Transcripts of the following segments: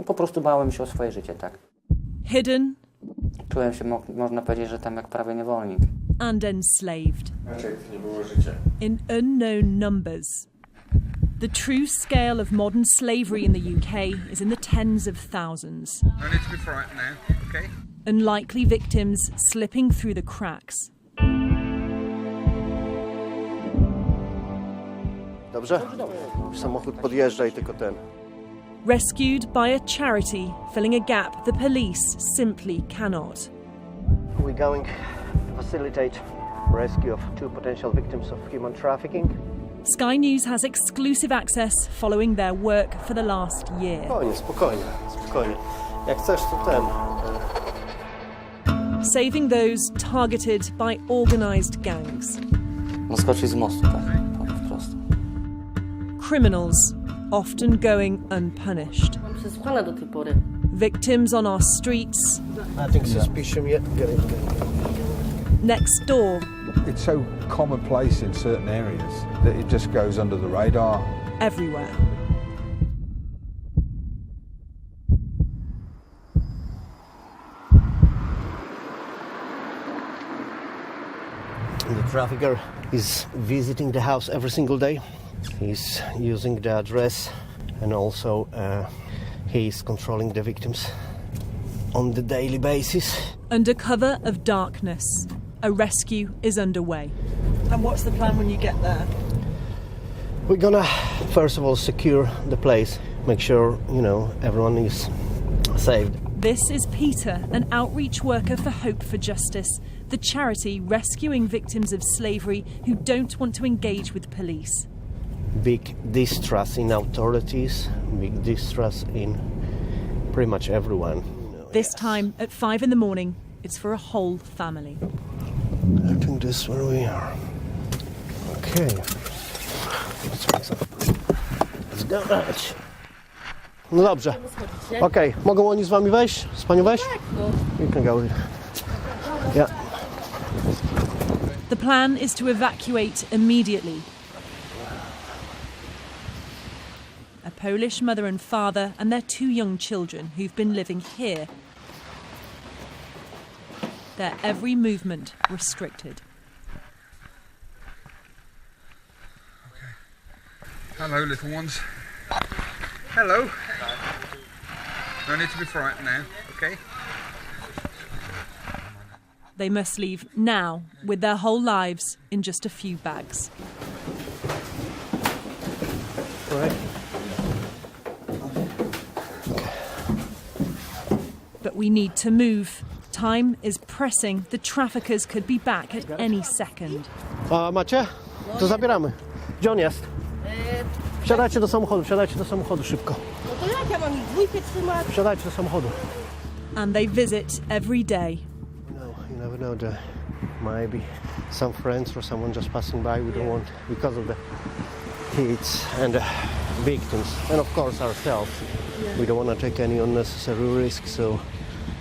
No po prostu bałem się o swoje życie, tak. Hidden Czułem się, można powiedzieć, że tam jak prawie niewolnik. and enslaved Raczej to nie było życie. in unknown numbers. The true scale of modern slavery in the UK is in the tens of thousands. No need to be frightened now, okay? Unlikely victims slipping through the cracks. Dobrze? Samochód podjeżdża i tylko ten. Rescued by a charity filling a gap the police simply cannot. We're going to facilitate rescue of 2 potential victims of human trafficking. Sky News has exclusive access following their work for the last year. Spokojnie. Jak chcesz, to ten. Saving those targeted by organised gangs. No skoczyć z mostu, tak, po prostu. Criminals often going unpunished. Mam przesłuchana do tej pory. Victims on our streets, Nothing suspicious yet. Get it. next door, It's so commonplace in certain areas that it just goes under the radar. everywhere. The trafficker is visiting the house every single day. He's using the address and also he's controlling the victims on the daily basis. Under cover of darkness, a rescue is underway. And what's the plan when you get there? We're gonna first of all secure the place, make sure, everyone is saved. This is Peter, an outreach worker for Hope for Justice, the charity rescuing victims of slavery who don't want to engage with police. Big distrust in authorities, big distrust in pretty much everyone. This time at 5 in the morning, it's for a whole family. I think this is where we are. Okay. Let's go. No dobrze. Okej, mogą oni z wami wejść? Z panią wejść? You can go. Yeah. The plan is to evacuate immediately. A Polish mother and father and their 2 young children who've been living here. Their every movement restricted. Hello, little ones. Hello. No need to be frightened now, okay? They must leave now with their whole lives in just a few bags. Right. But we need to move. Time is pressing. The traffickers could be back at any second. A macie? To zabieramy. Gdzie on jest? Wsiadajcie do samochodu szybko. No to jak ja mam ich dwójkę trzymać? Wsiadajcie do samochodu. And they visit every day. You never know. Maybe some friends or someone just passing by. We don't want, because of the kids and the victims, and of course ourselves. We don't want to take any unnecessary risk, so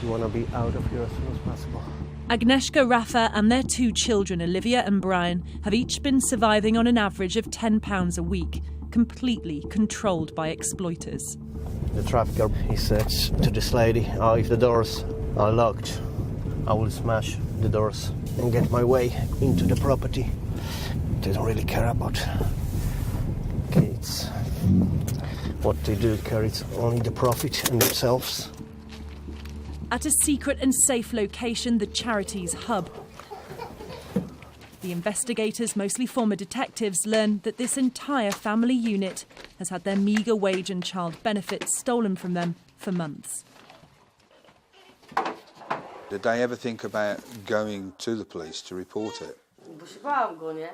we want to be out of here as soon as possible. Agnieszka, Rafa and their 2 children, Olivia and Brian, have each been surviving on an average of £10 a week, completely controlled by exploiters. The trafficker, he said to this lady, if the doors are locked, I will smash the doors and get my way into the property. They don't really care about kids. What they do carries only the profit and themselves. At a secret and safe location, the charity's hub. The investigators, mostly former detectives, learn that this entire family unit has had their meagre wage and child benefits stolen from them for months. Did they ever think about going to the police to report it? Bo się bałam go, nie?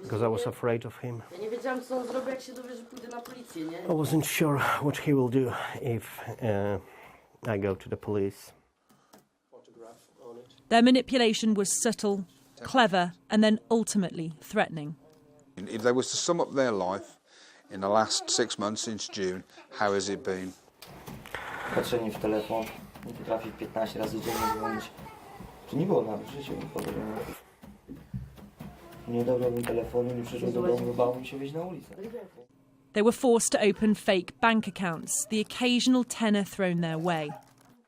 Because I was afraid of him. Ja nie wiedziałam, co on zrobi, jak się dowie, że pójdę na policję, nie? I wasn't sure what he will do if I go to the police. Their manipulation was subtle, clever, and then ultimately threatening. If they was to sum up their life in the last 6 months since June, how has it been? Patrzenie w telefon, nie potrafi 15 razy dziennie dzwonić. To nie było nawet w życiu nikogo. Nie odebrałbym telefonu, nie przyszedł do domu, bałbym się wyjść na ulicę. They were forced to open fake bank accounts, the occasional tenner thrown their way.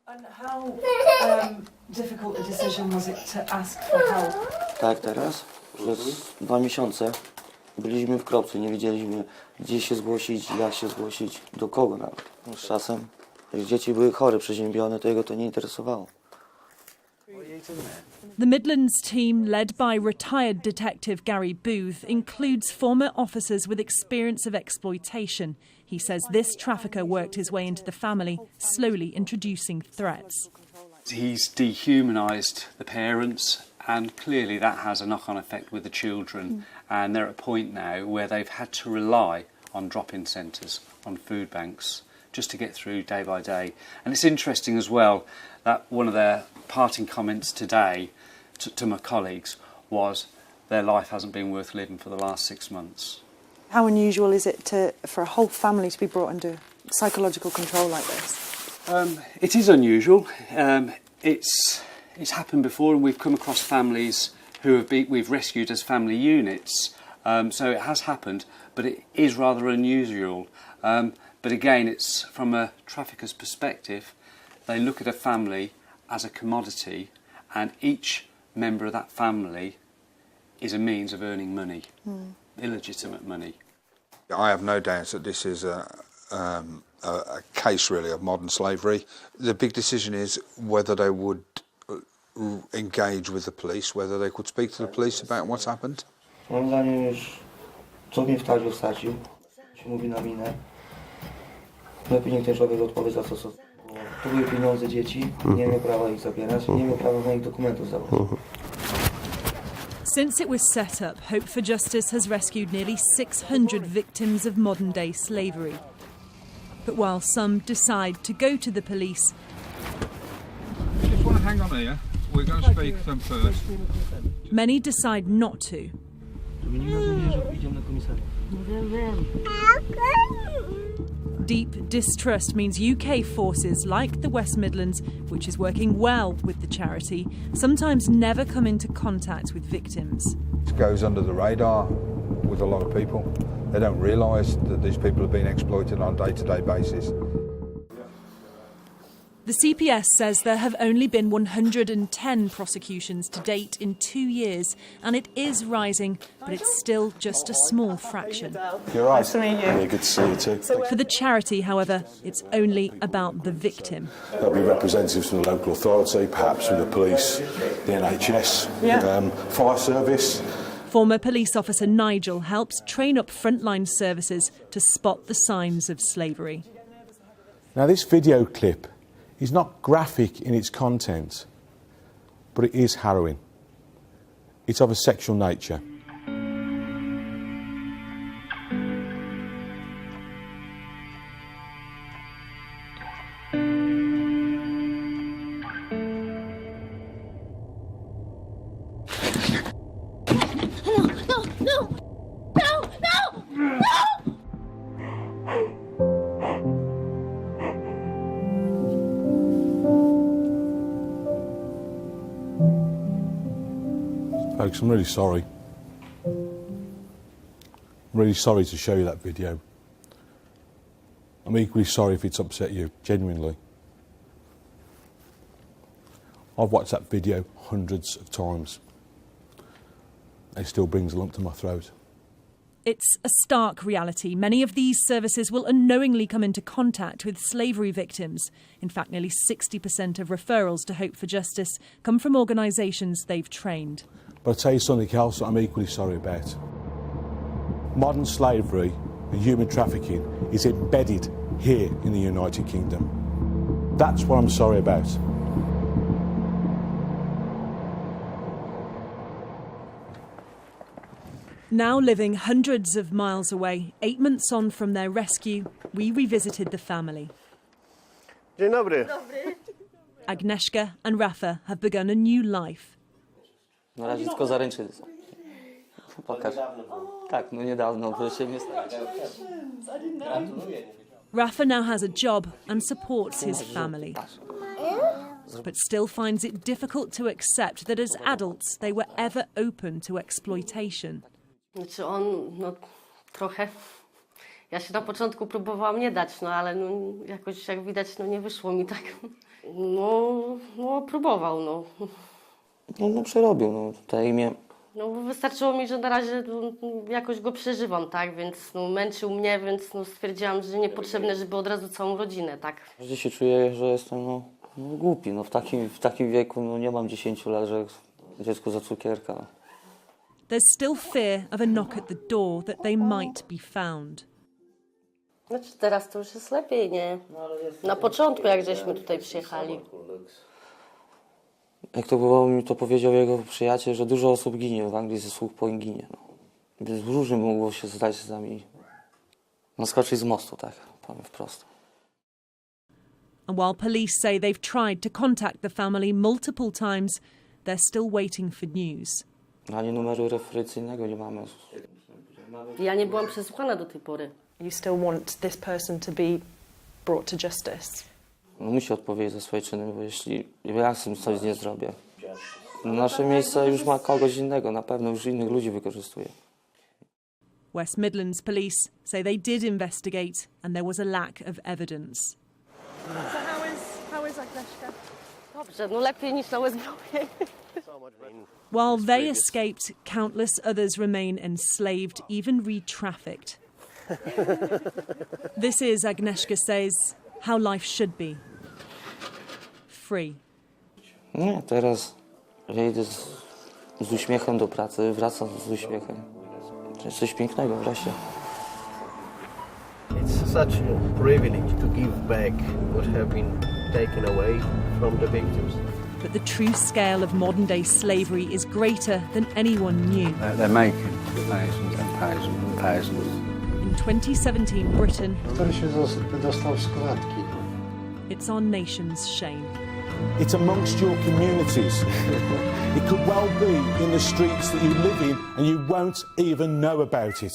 And how difficult a decision was it to ask for help? Tak, teraz przez 2 miesiące byliśmy w kropce, nie wiedzieliśmy gdzie się zgłosić, jak się zgłosić, do kogo nawet. No, z czasem, jak dzieci były chore, przeziębione, to jego to nie interesowało. The Midlands team, led by retired detective Gary Booth, includes former officers with experience of exploitation. He says this trafficker worked his way into the family, slowly introducing threats. He's dehumanised the parents, and clearly that has a knock-on effect with the children. And they're at a point now where they've had to rely on drop-in centres, on food banks, just to get through day by day. And it's interesting as well that one of their parting comments today to my colleagues was their life hasn't been worth living for the last 6 months. How unusual is it for a whole family to be brought under psychological control like this? It is unusual. It's happened before, and we've come across families who we've rescued as family units. So it has happened, but it is rather unusual. But again, it's from a trafficker's perspective. They look at a family as a commodity, and each member of that family is a means of earning money, illegitimate money. I have no doubt that this is a case really of modern slavery. The big decision is whether they would engage with the police, whether they could speak to the police about what's happened. Moim zdaniem już co nie wstawił, wsadził. Się mówi na minę. Lepiej niech ten człowiek odpowie za co. To były pieniądze dzieci, nie miał prawa ich zabierać, nie miał prawa moich dokumentów zabrać. Since it was set up, Hope for Justice has rescued nearly 600 victims of modern-day slavery. But while some decide to go to the police, Just want to hang on here. We're going to speak to them first. many decide not to. Deep distrust means UK forces like the West Midlands, which is working well with the charity, sometimes never come into contact with victims. It goes under the radar with a lot of people. They don't realise that these people are being exploited on a day-to-day basis. The CPS says there have only been 110 prosecutions to date in 2 years, and it is rising, but it's still just a small fraction. You're right. Nice to meet you. Yeah, good to see you too. For the charity, however, it's only about the victim. There'll be representatives from the local authority, perhaps from the police, the NHS, fire service. Former police officer Nigel helps train up frontline services to spot the signs of slavery. Now, this video clip is not graphic in its content, but it is harrowing. It's of a sexual nature. Folks, I'm really sorry. I'm really sorry to show you that video. I'm equally sorry if it's upset you, genuinely. I've watched that video hundreds of times. It still brings a lump to my throat. It's a stark reality. Many of these services will unknowingly come into contact with slavery victims. In fact, nearly 60% of referrals to Hope for Justice come from organisations they've trained. But I'll tell you something else that I'm equally sorry about. Modern slavery and human trafficking is embedded here in the United Kingdom. That's what I'm sorry about. Now living hundreds of miles away, 8 months on from their rescue, we revisited the family. Dzień dobry. Agnieszka and Rafa have begun a new life. Na razie tylko zaręczyny są. Pokaż. Tak, no niedawno, proszę się nie stać. Rafa now has a job and supports his family, but still finds it difficult to accept that as adults they were ever open to exploitation. Znaczy on, trochę, Ja się na początku próbowałam nie dać, no ale no, jakoś jak widać, no nie wyszło mi tak. No próbował, no. No przerobił, no tutaj imię. No bo wystarczyło mi, że na razie no, jakoś go przeżywam, tak, więc no, męczył mnie, więc no, stwierdziłam, że niepotrzebne, żeby od razu całą rodzinę, tak. Każdy się czuje, że jestem głupi, no w takim wieku no, nie mam 10 lat, że dziecku za cukierka. There's still fear of a knock at the door that they might be found. Znaczy teraz to już jest lepiej, nie? Na początku, jak żeśmy tutaj przyjechali. Jak to było, mi to powiedział jego przyjaciel, że dużo osób ginie w Anglii ze słuch po ginie. No. Więc różnie mogło się zdać z nami. Naskoczyć z mostu, tak, powiem wprost. And while police say they've tried to contact the family multiple times, they're still waiting for news. Ani numeru referencyjnego nie mamy. Ja nie byłam przesłuchana do tej pory. You still want this person to be brought to justice? No, musi odpowiedzieć za swoje czyny, bo jeśli ja z tym coś nie zrobię, nasze miejsce już ma kogoś innego, na pewno już innych ludzi wykorzystuje. West Midlands police say they did investigate and there was a lack of evidence. So how is Agnieszka? Dobrze, no lepiej niż na Westbrookie. While they escaped, countless others remain enslaved, even re-trafficked. This is, Agnieszka says, how life should be. Free. Nie, teraz ja idę z uśmiechem do pracy, wracam z uśmiechem. To jest coś pięknego wreszcie. It's such a privilege to give back what have been taken away from the victims. But the true scale of modern-day slavery is greater than anyone knew. They're making thousands and thousands and thousands. In 2017 Britain, Który się dostał z klatki. it's our nation's shame. It's amongst your communities. It could well be in the streets that you live in and you won't even know about it.